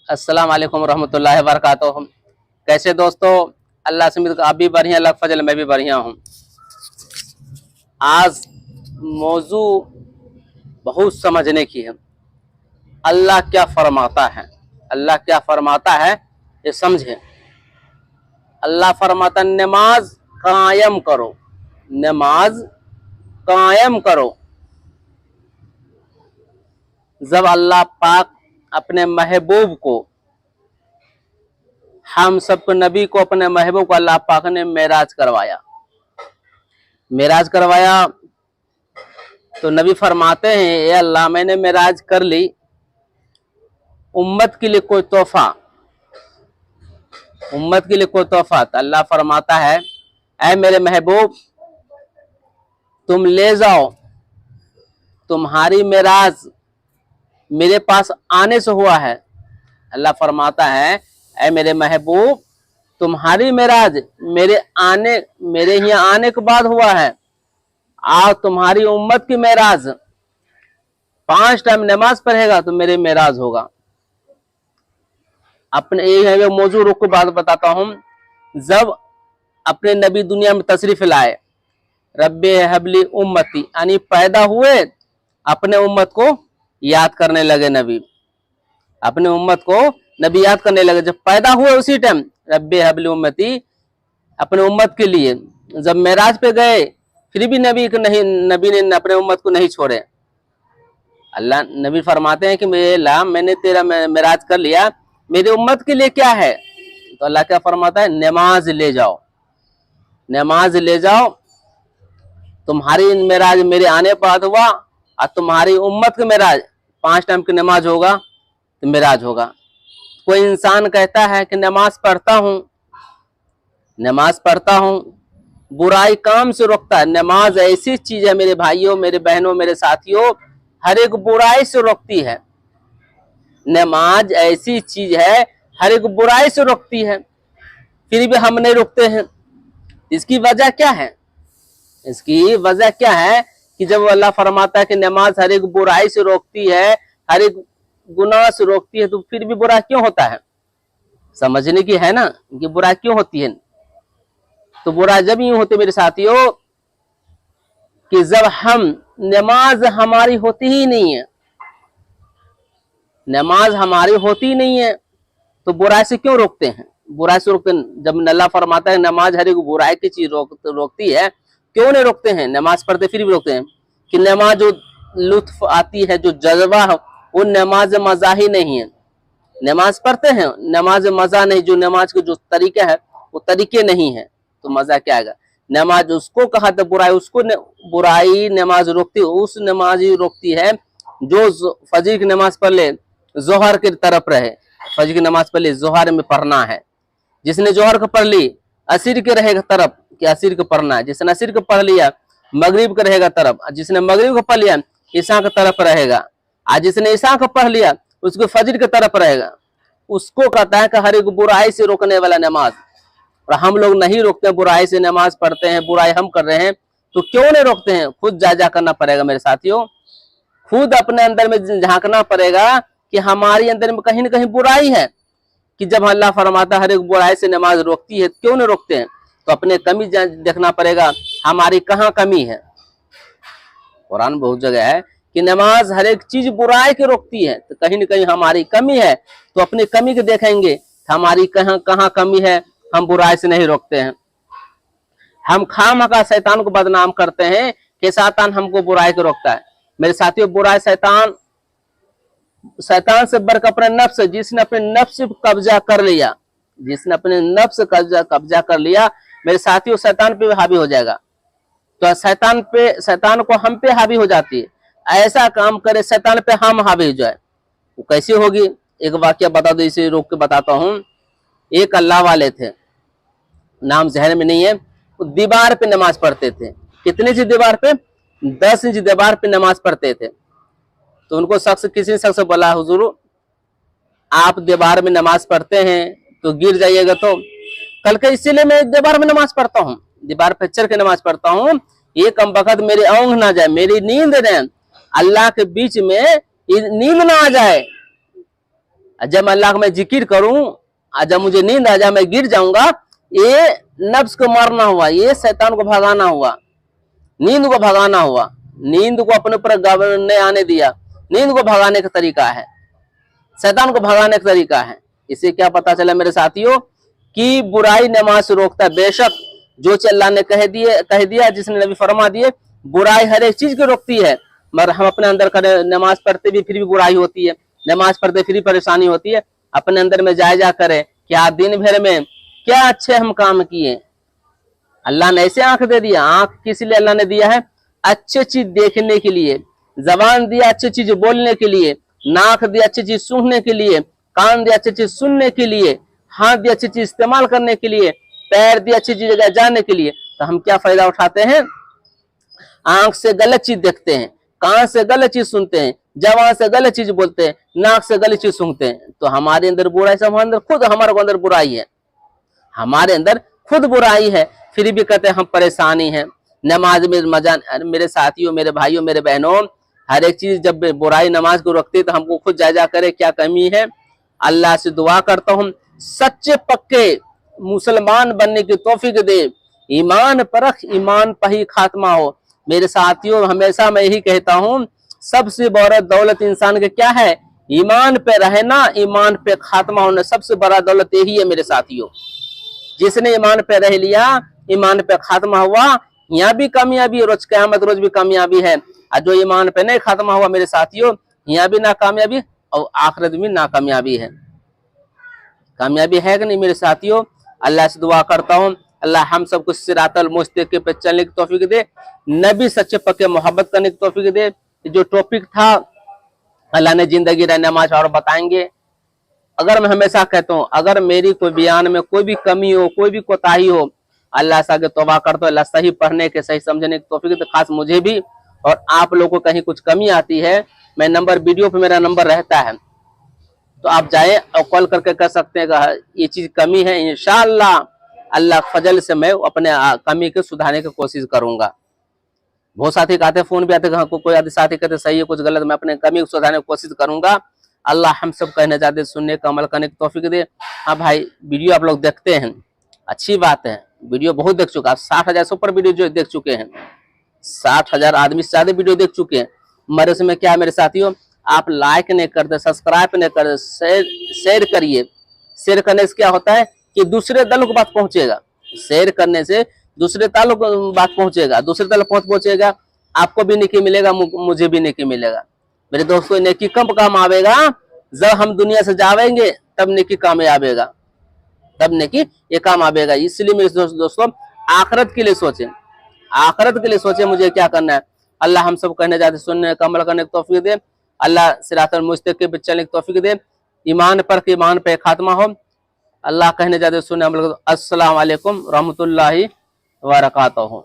अस्सलाम वालेकुम रहमतुल्लाहि व बरकातुहू। कैसे दोस्तों, अल्लाह से मिलकर आप भी बढ़िया, अल्लाह का फजल मैं भी बढ़िया हूँ। आज मौजू बहुत समझने की है। अल्लाह क्या फरमाता है, अल्लाह क्या फरमाता है ये समझे। अल्लाह फरमाता नमाज कायम करो, नमाज कायम करो। जब अल्लाह पाक अपने महबूब को, हम सबको नबी को, अपने महबूब को अल्लाह पाक ने मेराज करवाया, मेराज करवाया तो नबी फरमाते हैं ए अल्लाह मैंने मेराज कर ली, उम्मत के लिए कोई तोहफा, उम्मत के लिए कोई तोहफा। तो अल्लाह फरमाता है ऐ मेरे महबूब तुम ले जाओ, तुम्हारी मेराज मेरे पास आने से हुआ है। अल्लाह फरमाता है ऐ मेरे महबूब तुम्हारी मेराज मेरे यहाँ आने के बाद हुआ है। आज तुम्हारी उम्मत की मेराज 5 टाइम नमाज पढ़ेगा तो मेरे मेराज होगा। अपने ये मौजू रुक के बात बताता हूँ। जब अपने नबी दुनिया में तशरीफ लाए, रब्बे हबली उम्मती यानी पैदा हुए, अपने उम्मत को याद करने लगे। नबी अपने उम्मत को नबी याद करने लगे। जब पैदा हुए उसी टाइम रब्बे हबली उम्मती अपने उम्मत के लिए। जब मेराज पे गए फिर भी नबी ने अपने उम्मत को नहीं छोड़े। अल्लाह नबी फरमाते हैं कि मैंने तेरा मेराज कर लिया, मेरी उम्मत के लिए क्या है? तो अल्लाह क्या फरमाता है नमाज ले जाओ, नमाज ले जाओ। तुम्हारी मेराज मेरे आने बाद हुआ और तुम्हारी उम्मत के मेराज 5 टाइम की नमाज होगा तो मेराज होगा। कोई इंसान कहता है कि नमाज पढ़ता हूँ, नमाज पढ़ता हूँ, बुराई काम से रोकता है। नमाज ऐसी चीज है मेरे भाइयों, मेरे बहनों, मेरे साथियों, हर एक बुराई से रोकती है। नमाज ऐसी चीज है हर एक बुराई से रोकती है, फिर भी हम नहीं रोकते हैं। इसकी वजह क्या है? इसकी वजह क्या है कि जब अल्लाह फरमाता है कि नमाज हर एक बुराई से रोकती है, हर एक गुनाह से रोकती है, तो फिर भी बुरा क्यों होता है? समझने की है ना कि बुरा क्यों होती है। तो बुरा जब यूं होते मेरे साथियों कि जब हम नमाज हमारी होती ही नहीं है, नमाज हमारी होती नहीं है तो बुराई से क्यों रोकते हैं? बुराई से रोकते हैं। जब अल्लाह फरमाता है नमाज हर एक बुराई की चीज रोकती है, क्यों नहीं रोकते हैं? नमाज पढ़ते फिर भी रोकते हैं कि नमाज जो लुत्फ आती है, जो जज्बा है, वो नमाज मजा ही नहीं है। नमाज पढ़ते हैं, नमाज मजा नहीं, जो नमाज के जो तरीके है वो तरीके नहीं है, तो मजा क्या आएगा? नमाज उसको कहा था बुराई, उसको बुराई नमाज रोकती, उस नमाज ही रोकती है जो फजर की नमाज पढ़ ले, जोहर की तरफ रहे। फजर की नमाज पढ़ ली, जोहर में पढ़ना है। जिसने जोहर को पढ़ ली असीर के रहेगा तरफ कि असीर को पढ़ना है। जिसने असीर को पढ़ लिया मगरिब का रहेगा तरफ, जिसने मगरिब को पढ़ लिया ईशा की तरफ रहेगा। आज जिसने ईशा को पढ़ लिया उसको फजर की तरफ रहेगा। उसको कहता है कि हर एक बुराई से रोकने वाला नमाज। और हम लोग नहीं रोकते, बुराई से नमाज पढ़ते हैं, बुराई हम कर रहे हैं, तो क्यों नहीं रोकते हैं? खुद जायजा करना पड़ेगा मेरे साथियों, खुद अपने अंदर में झांकना पड़ेगा कि हमारी अंदर में कहीं ना कहीं बुराई है। कि जब अल्लाह फरमाता हर एक बुराई से नमाज रोकती है, क्यों नहीं रोकते हैं? तो अपने कमी देखना पड़ेगा, हमारी कहाँ कमी है। कुरान बहुत जगह है कि नमाज हर एक चीज बुराई के रोकती है, तो कहीं ना कहीं हमारी कमी है। तो अपने कमी के देखेंगे हमारी कहाँ कमी है। हम बुराई से नहीं रोकते हैं, हम खामखा शैतान को बदनाम करते हैं कि शैतान हमको बुराई को रोकता है। मेरे साथियों, बुराई शैतान से बढ़कर अपने नफ्स, जिसने अपने नफ्स पर कब्जा कर लिया, जिसने अपने नफ्स कब्जा कर लिया, मेरे साथियों शैतान पे हावी हो जाएगा। तो शैतान को हम पे हावी हो जाती है। ऐसा काम करे शैतान पे हम हावी हो जाए, वो कैसे होगी? एक वाक्य बता दो, इसे रोक के बताता हूँ। एक अल्लाह वाले थे, नाम जहन में नहीं है, वो दीवार पे नमाज पढ़ते थे। कितनी सी दीवार पे? 10 इंच दीवार पे नमाज पढ़ते थे। तो उनको किसी शख्स बोला हुजूर आप दीवार में नमाज पढ़ते हैं तो गिर जाइएगा। तो कल के इसीलिए मैं दीवार में नमाज पढ़ता हूँ, दीवार पे चढ़ के नमाज पढ़ता हूँ, ये कम वक्त मेरी औंघ ना जाए, मेरी नींद न, अल्लाह के बीच में नींद ना आ जाए। जब मैं अल्लाह का मैं जिक्र करूं, जब मुझे नींद आ जाए मैं गिर जाऊंगा, ये नफ्स को मारना हुआ, ये शैतान को भगाना हुआ, नींद को भगाना हुआ। नींद को अपने ऊपर नहीं आने दिया, नींद को भगाने का तरीका है, शैतान को भगाने का तरीका है। इससे क्या पता चला मेरे साथियों कि बुराई नमाज से रोकता है। बेशक जो अल्लाह ने कह दिया, जिसने नबी फरमा दिए, बुराई हर एक चीज को रोकती है, मगर हम अपने अंदर करें, नमाज पढ़ते भी फिर भी बुराई होती है, नमाज पढ़ते फिर भी परेशानी होती है। अपने अंदर में जायजा करें कि आज दिन भर में क्या अच्छे हम काम किए। अल्लाह ने ऐसे आंख दे दिया, आंख किस लिए अल्लाह ने दिया है? अच्छी चीज देखने के लिए। जबान दिया अच्छी चीज बोलने के लिए, नाक दिया अच्छी चीज सूंघने के लिए, कान दिया अच्छी चीज सुनने के लिए, हाथ दिया अच्छी चीज इस्तेमाल करने के लिए, पैर दिया अच्छी चीज जाने के लिए। तो हम क्या फायदा उठाते हैं? आंख से गलत चीज देखते हैं, कान से गलत चीज सुनते हैं, जबान से गलत चीज बोलते हैं, नाक से गलत चीज सूंघते हैं। तो हमारे अंदर बुराई से हमारे अंदर खुद हमारे अंदर बुराई है, हमारे अंदर खुद बुराई है, फिर भी कहते हैं हम परेशानी है। नमाज में मजा, मेरे साथियों, मेरे भाइयों, मेरे बहनों, हर एक चीज जब बुराई नमाज को रोकती है तो हमको खुद जायजा करे क्या कमी है। अल्लाह से दुआ करता हूँ सच्चे पक्के मुसलमान बनने की तौफीक दे, ईमान परख ईमान पर ही खात्मा हो। मेरे साथियों, हमेशा मैं यही कहता हूँ, सबसे बड़ा दौलत इंसान के क्या है? ईमान पे रहना, ईमान पे खात्मा होना, सबसे बड़ा दौलत यही है मेरे साथियों। जिसने ईमान पे रह लिया, ईमान पे खात्मा हुआ, यहाँ भी कामयाबी, रोज क़यामत रोज भी कामयाबी है। और जो ईमान पे नहीं खात्मा हुआ मेरे साथियों, यहाँ भी नाकामयाबी और आखिरत में नाकामयाबी है। कामयाबी है कि नहीं मेरे साथियों? अल्लाह से दुआ करता हूँ अल्लाह हम सबको सिरातल मुस्तकीम पे चलने की तौफीक दे, नबी सच्चे पक्के मोहब्बत करने की तौफीक दे। जो टॉपिक था अल्लाह ने जिंदगी रहने नमाज और बताएंगे। अगर मैं हमेशा कहता हूँ, अगर मेरी कोई बयान में कोई भी कमी हो, कोई भी कोताही हो, अल्लाह से आगे तौबा करता हूँ, अल्लाह सही पढ़ने के सही समझने की तौफीक दे, खास मुझे भी। और आप लोगों को कहीं कुछ कमी आती है, मैं नंबर वीडियो पे मेरा नंबर रहता है, तो आप जाए और कॉल करके कह सकते हैं कि ये चीज कमी है, इंशाअल्लाह अल्लाह फजल से मैं अपने कमी को सुधारने की कोशिश करूंगा। बहुत साथी कहते, फोन भी आते, कोई आदि साथी कहते सही है कुछ गलत, मैं अपने कमी को सुधारने की कोशिश करूंगा। अल्लाह हम सब कहने जाते सुनने का अमल करने की तौफीक दे। हाँ भाई, वीडियो आप लोग देखते हैं, अच्छी बात है, वीडियो बहुत देख चुका, 60,000 से ऊपर वीडियो जो देख चुके हैं, 60,000 आदमी से ज्यादा वीडियो देख चुके हैं। मेरे से में क्या है मेरे साथियों, आप लाइक नहीं करते, सब्सक्राइब नहीं करते, शेयर करिए। शेयर करने से क्या होता है कि दूसरे दलों को बात पहुंचेगा, शेयर करने से दूसरे दलों को बात पहुंचेगा, दूसरे दल पहुंचेगा, आपको भी नेकी मिलेगा, मुझे भी नेकी मिलेगा। मेरे दोस्तों, नेकी कब काम आवेगा? जब हम दुनिया से जावेंगे तब नेकी काम आवेगा, तब नेकी ये काम आवेगा। इसलिए मेरे दोस्तों, आखिरत के लिए सोचें, आखिरत के लिए सोचें मुझे क्या करना है। अल्लाह हम सब कहने जाते सुनने का अमल करने की तौफीक दे, अल्लाह सिरातल मुस्तकीम पे चलने की तौफीक दे, ईमान पर के ईमान पे खात्मा हो। अल्लाह कहने जाते सुनने अमल। अस्सलाम वालेकुम रहमतुल्लाहि व बरकातहू।